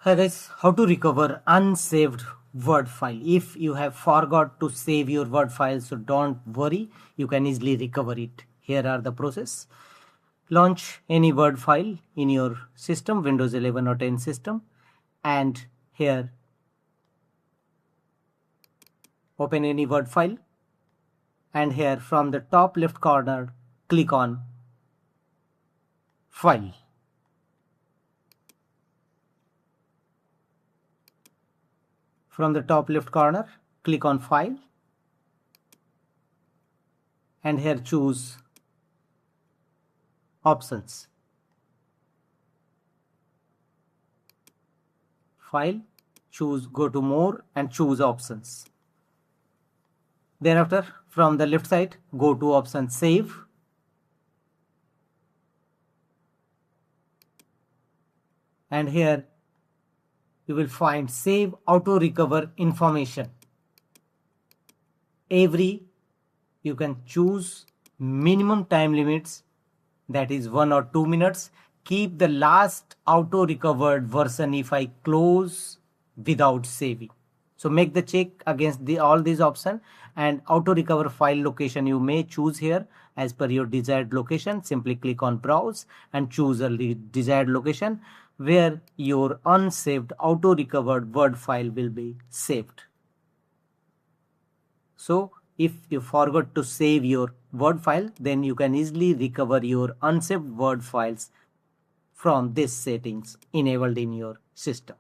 Hi guys, how to recover unsaved Word file. If you have forgot to save your Word file, so don't worry, you can easily recover it. Here are the process. Launch any Word file in your system, Windows 11 or 10 system, and here open any Word file, and here from the top left corner click on File. From the top left corner click on File, and here choose Options. File, choose Go to More and choose Options. Thereafter, from the left side, go to option Save. And here you will find Save Auto Recover Information. You can choose minimum time limits, that is 1 or 2 minutes. Keep the last auto recovered version if I close without saving. So make the check against all these options, and auto recover file location you may choose here as per your desired location. Simply click on browse and choose a desired location where your unsaved auto recovered Word file will be saved. So if you forgot to save your Word file, then you can easily recover your unsaved Word files from these settings enabled in your system.